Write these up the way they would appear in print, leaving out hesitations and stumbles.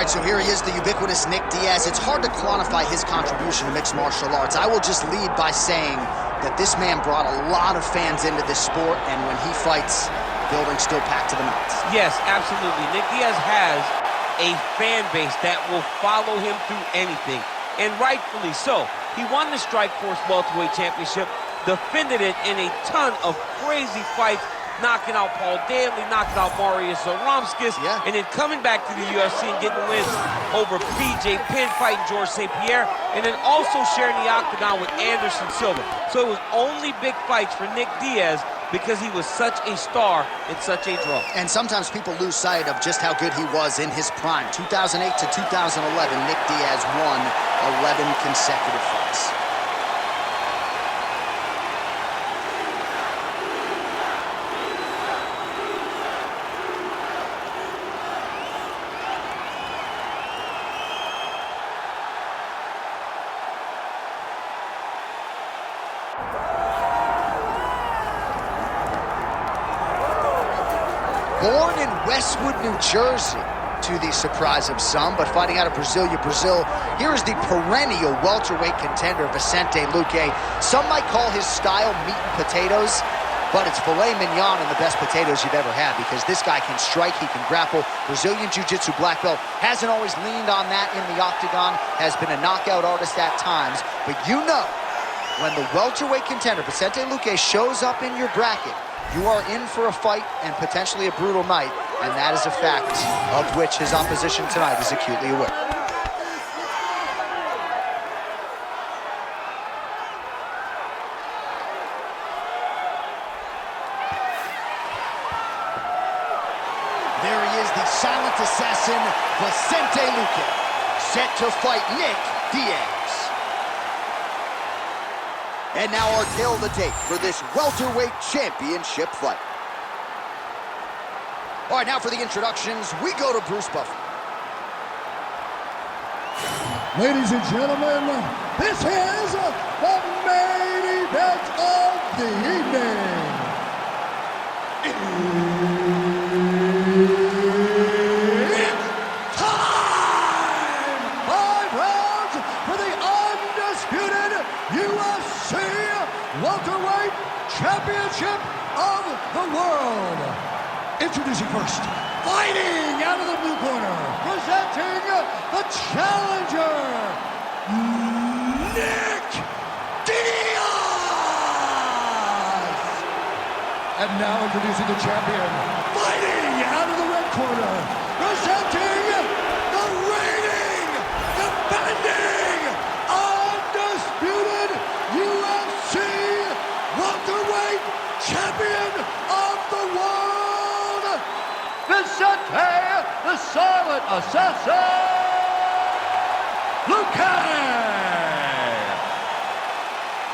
right, so here he is, the ubiquitous Nick Diaz. It's hard to quantify his contribution to mixed martial arts. I will just lead by saying that this man brought a lot of fans into this sport, and when he fights, building's still packed to the max. Yes, absolutely. Nick Diaz has a fan base that will follow him through anything, and rightfully so. He won the Strikeforce Welterweight Championship, defended it in a ton of crazy fights, knocking out Paul Daly, knocking out Marius Zaromskis, and then coming back to the UFC and getting wins over PJ Penn, fighting George St. Pierre, and then also sharing the octagon with Anderson Silva. So it was only big fights for Nick Diaz because he was such a star and such a draw. And sometimes people lose sight of just how good he was in his prime. 2008 to 2011, Nick Diaz won 11 consecutive fights. Born in Westwood, New Jersey, to the surprise of some, but fighting out of Brasilia, Brazil, here is the perennial welterweight contender, Vicente Luque. Some might call his style meat and potatoes, but it's filet mignon and the best potatoes you've ever had, because this guy can strike, he can grapple. Brazilian Jiu-Jitsu black belt, hasn't always leaned on that in the octagon, has been a knockout artist at times, but you know, when the welterweight contender, Vicente Luque, shows up in your bracket, you are in for a fight and potentially a brutal night, and that is a fact of which his opposition tonight is acutely aware. There he is, the silent assassin, Vicente Luque, set to fight Nick Diaz. And now our tale of the tape for this welterweight championship fight. All right, now for the introductions, we go to Bruce Buffer. Ladies and gentlemen, this is the main event of the evening. It's time! 5 rounds for the undisputed UFC Welterweight Championship of the World. Introducing first, fighting out of the blue corner, presenting the challenger, Nick Diaz. And now introducing the champion, fighting out of the red corner, presenting the reigning, defending, undisputed UFC welterweight champion of the world, Vicente, the silent assassin, Luque.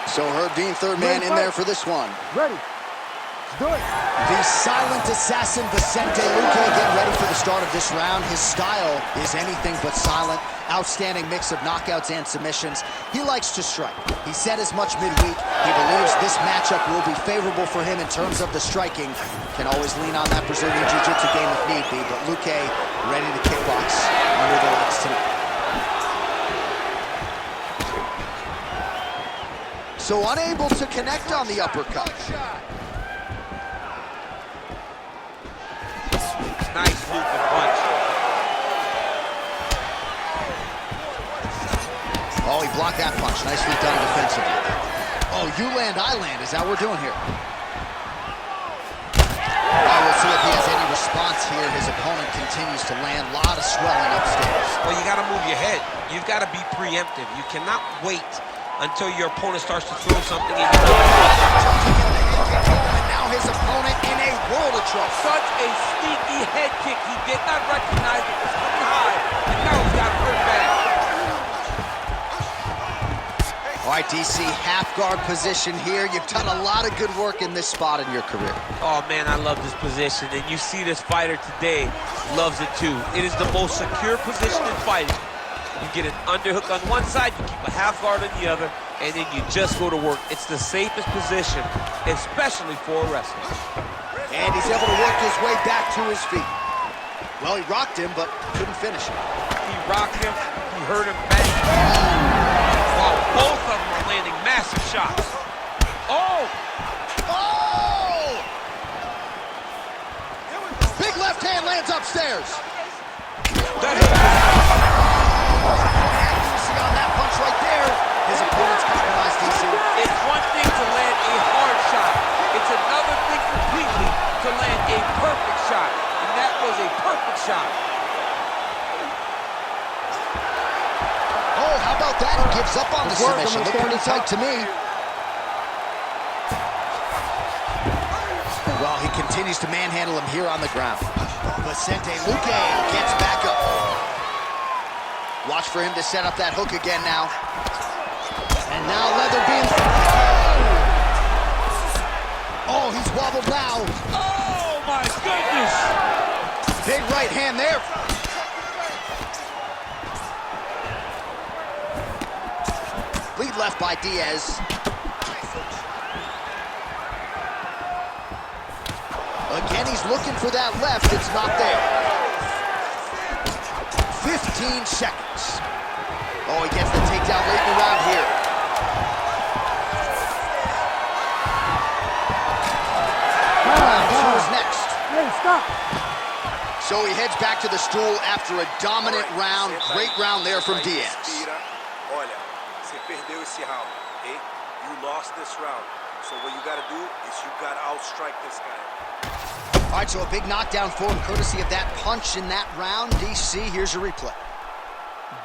So Herb Dean, third man in there for this one. Ready. Let's do it. The silent assassin, Vicente Luque, getting ready for the start of this round. His style is anything but silent. Outstanding mix of knockouts and submissions. He likes to strike. He said as much midweek. He believes this matchup will be favorable for him in terms of the striking. Can always lean on that Brazilian Jiu-Jitsu game if need be, but Luque ready to kickbox under the lights tonight. So unable to connect on the uppercut. Nice looping punch. Oh, he blocked that punch. Nicely done defensively. Oh, you land, I land. Is that what we're doing here? We'll see if he has any response here. His opponent continues to land. A lot of swelling upstairs. Well, you got to move your head. You've got to be preemptive. You cannot wait until your opponent starts to throw something in your And now his opponent in a world of trouble. Such a sneaky head kick. He did not recognize it was coming high, and now he's got hurt back. All right, DC, half guard position here. You've done a lot of good work in this spot in your career. Oh, man, I love this position, and you see this fighter today loves it too. It is the most secure position in fighting. You get an underhook on one side, you keep a half guard on the other, and then you just go to work. It's the safest position, especially for a wrestler. And he's able to work his way back to his feet. Well, he rocked him, but couldn't finish him. rocked him. He hurt him bad. Wow, both of them are landing massive shots. Oh! Oh! Big left hand lands upstairs. That hit was accuracy on that punch right there. His opponent's compromised, DC. It's one thing to land a hard shot. It's another thing completely to land a perfect shot. And that was a perfect shot. Oh, how about that? He gives up on the submission. Looked pretty tight to me. Well, he continues to manhandle him here on the ground. Vicente Luque gets back up. Watch for him to set up that hook again now. And now leather being... Oh, he's wobbled now. Oh, my goodness. Big right hand there. Lead left by Diaz. Again, he's looking for that left. It's not there. 15 seconds. Oh, he gets the takedown late in the round here. Round two is next. Hey, stop. So he heads back to the stool after a dominant round. Great round there from Diaz. Olha, você perdeu esse round, okay? You lost this round. So what you gotta do is you gotta outstrike this guy. All right, so a big knockdown for him, courtesy of that punch in that round. DC, here's a replay.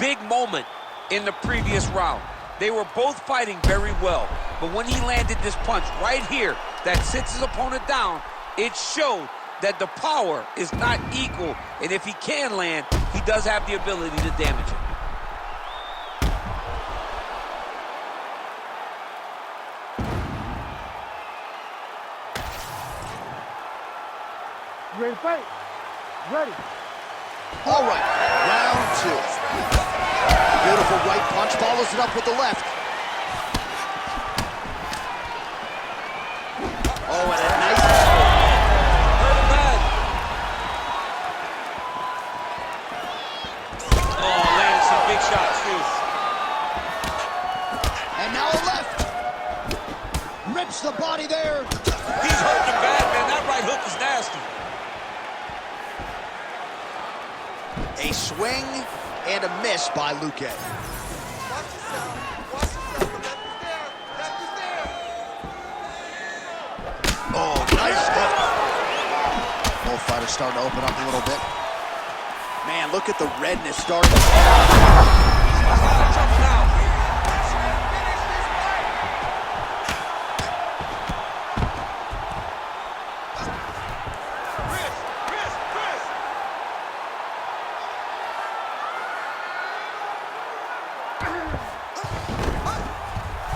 Big moment in the previous round. They were both fighting very well, but when he landed this punch right here that sits his opponent down, it showed that the power is not equal, and if he can land, he does have the ability to damage it. You ready to fight? Ready. All right, round two. Beautiful right punch, follows it up with the left. Oh, and a nice... Hurt him bad. Oh, landed some big shots, too. And now a left. Rips the body there. He's hurting him bad, man. That right hook is nasty. A swing and a miss by Luque. Oh, nice hook. Both fighters starting to open up a little bit. Man, look at the redness starting to... He's in a lot of trouble now.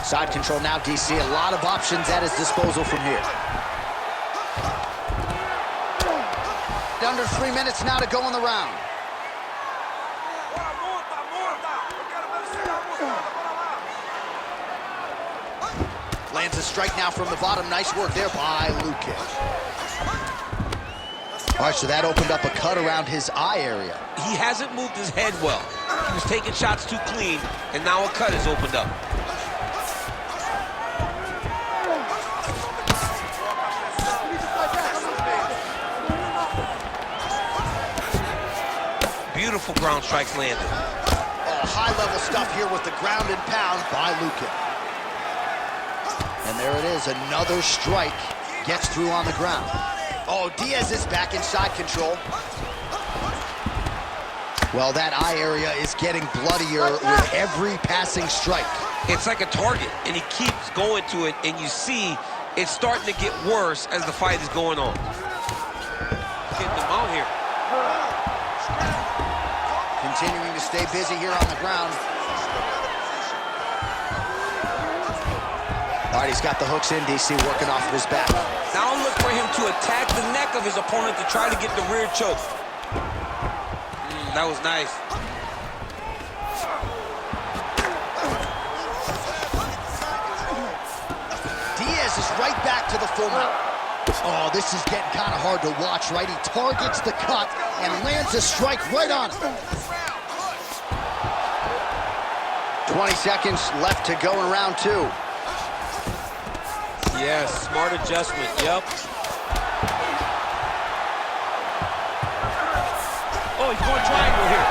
Side control now, DC. A lot of options at his disposal from here. Under 3 minutes now to go in the round. Lands a strike now from the bottom. Nice work there by Luque. All right, so that opened up a cut around his eye area. He hasn't moved his head well. He was taking shots too clean, and now a cut has opened up. Beautiful ground strikes landed. Oh, high-level stuff here with the ground and pound by Luque. And there it is, another strike gets through on the ground. Oh, Diaz is back in side control. Well, that eye area is getting bloodier with every passing strike. It's like a target, and he keeps going to it, and you see it's starting to get worse as the fight is going on. Getting them out here. Continuing to stay busy here on the ground. All right, he's got the hooks in, DC, working off of his back. Now look for him to attack the neck of his opponent to try to get the rear choke. That was nice. Diaz is right back to the full mount. Oh, this is getting kind of hard to watch, right? He targets the cut and lands a strike right on it. 20 seconds left to go in round 2. Yes, smart adjustment, yep. Oh, he's going triangle here.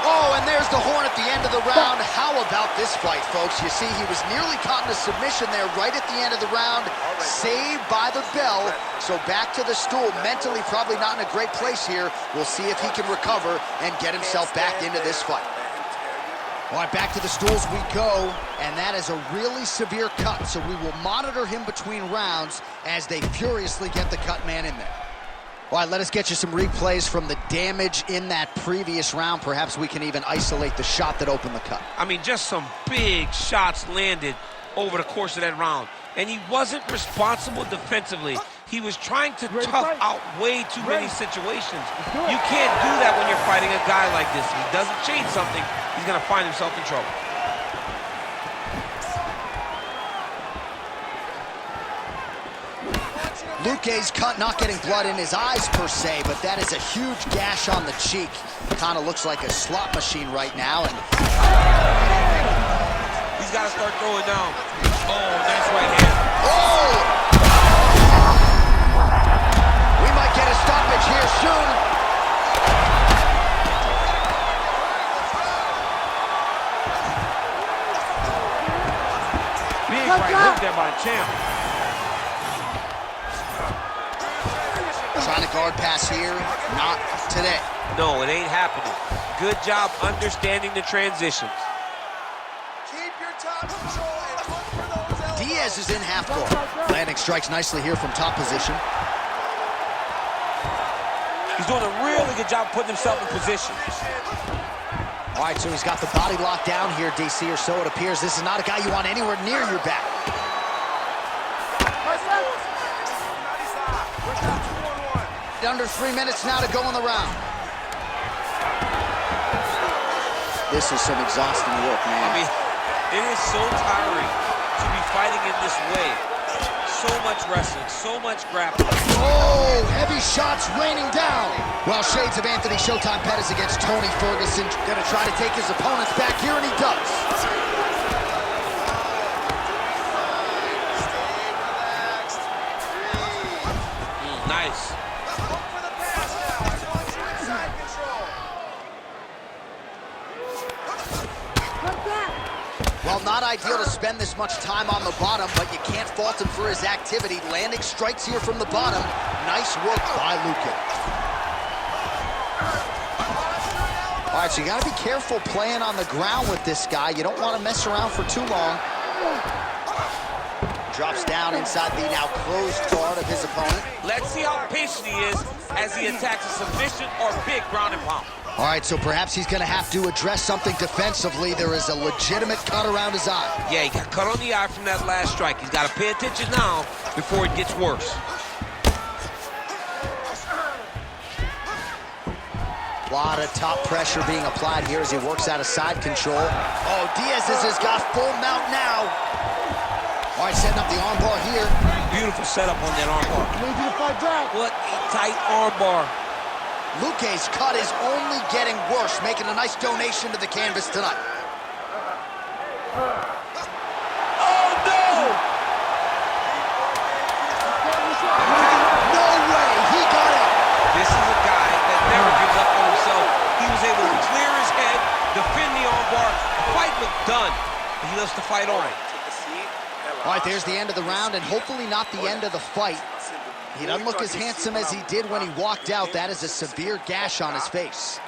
Oh, and there's the horn at the end of the round. How about this fight, folks? You see, he was nearly caught in a submission there right at the end of the round. Saved by the bell. So back to the stool. Mentally probably not in a great place here. We'll see if he can recover and get himself back into this fight. All right, back to the stools we go, and that is a really severe cut, so we will monitor him between rounds as they furiously get the cut man in there. All right, let us get you some replays from the damage in that previous round. Perhaps we can even isolate the shot that opened the cut. I mean, just some big shots landed over the course of that round, and he wasn't responsible defensively. He was trying to tough out way too many situations. You can't do that when you're fighting a guy like this. If he doesn't change something, he's going to find himself in trouble. Luque's cut, not getting blood in his eyes per se, but that is a huge gash on the cheek. Kind of looks like a slot machine right now. And he's got to start throwing down. Oh, nice right hand. Oh! We might get a stoppage here soon. Big right hook there by the champ. Trying to guard pass here, not today. No, it ain't happening. Good job understanding the transitions. Keep your top control and look for those elbows. Diaz is in half guard. Landing strikes nicely here from top position. He's doing a really good job putting himself in position. All right, so he's got the body locked down here, DC, or so it appears. This is not a guy you want anywhere near your back. Under 3 minutes now to go in the round. This is some exhausting work, man. I mean, it is so tiring to be fighting in this way. So much wrestling, so much grappling. Oh, heavy shots raining down. Well, shades of Anthony Showtime Pettis against Tony Ferguson. Gonna try to take his opponents back here, and he does. Nice. Well, not ideal to spend this much time on the bottom, but you can't fault him for his activity. Landing strikes here from the bottom. Nice work by Luque. All right, so you got to be careful playing on the ground with this guy. You don't want to mess around for too long. Drops down inside the now closed guard of his opponent. Let's see how patient he is as he attacks a submission or big ground and pound. All right, so perhaps he's going to have to address something defensively. There is a legitimate cut around his eye. Yeah, he got cut on the eye from that last strike. He's got to pay attention now before it gets worse. A lot of top pressure being applied here as he works out of side control. Oh, Diaz has got full mount now. All right, setting up the armbar here. Beautiful setup on that armbar. Need you to fight back. What a tight armbar. Luque's cut is only getting worse, making a nice donation to the canvas tonight. Oh, no! No way, he got it. This is a guy that never gives up on himself. He was able to clear his head, defend the armbar. The fight looked done, but he loves to fight on. All right, there's the end of the round, and hopefully not the end of the fight. He doesn't look as handsome as he did when he walked out. That is a severe gash on his face.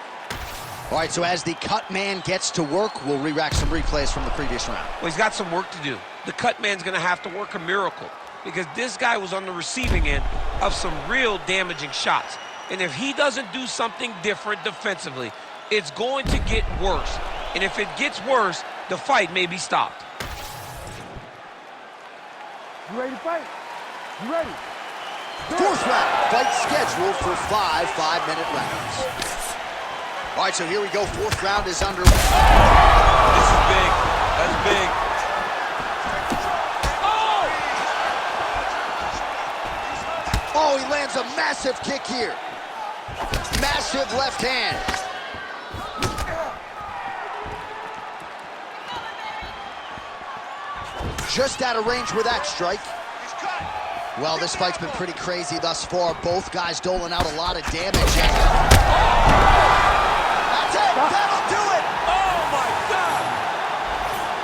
All right, so as the cut man gets to work, we'll re-rack some replays from the previous round. Well, he's got some work to do. The cut man's going to have to work a miracle because this guy was on the receiving end of some real damaging shots. And if he doesn't do something different defensively, it's going to get worse. And if it gets worse, the fight may be stopped. You ready to fight? You ready? Fourth round, fight scheduled for 5 5-minute rounds. All right, so here we go. Fourth round is underway. This is big. That's big. Oh, he lands a massive kick here. Massive left hand. Just out of range with that strike. Well, this fight's been pretty crazy thus far. Both guys doling out a lot of damage. That's it! That'll do it! Oh, my God!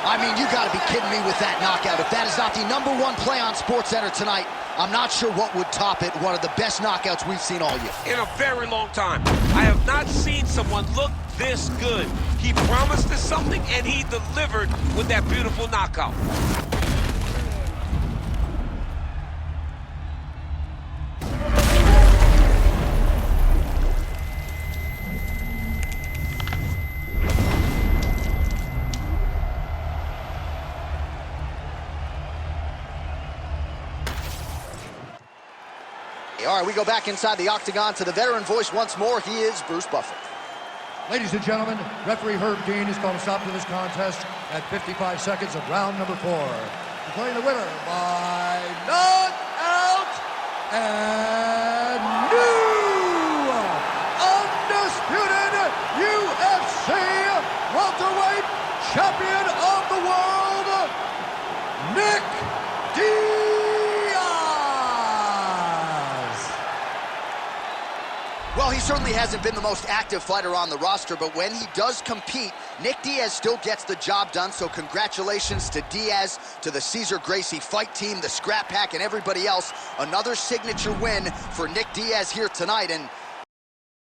I mean, you gotta be kidding me with that knockout. If that is not the #1 play on SportsCenter tonight, I'm not sure what would top it. One of the best knockouts we've seen all year. In a very long time. I have not seen someone look this good. He promised us something, and he delivered with that beautiful knockout. All right, we go back inside the octagon to the veteran voice once more. He is Bruce Buffer. Ladies and gentlemen, referee Herb Dean has called a stop to this contest at 55 seconds of round number 4. Declaring the winner by knockout and new undisputed UFC welterweight champion of the world, Nick Diaz. Well, he certainly hasn't been the most active fighter on the roster, but when he does compete, Nick Diaz still gets the job done, so congratulations to Diaz, to the Cesar Gracie fight team, the Scrap Pack, and everybody else. Another signature win for Nick Diaz here tonight, and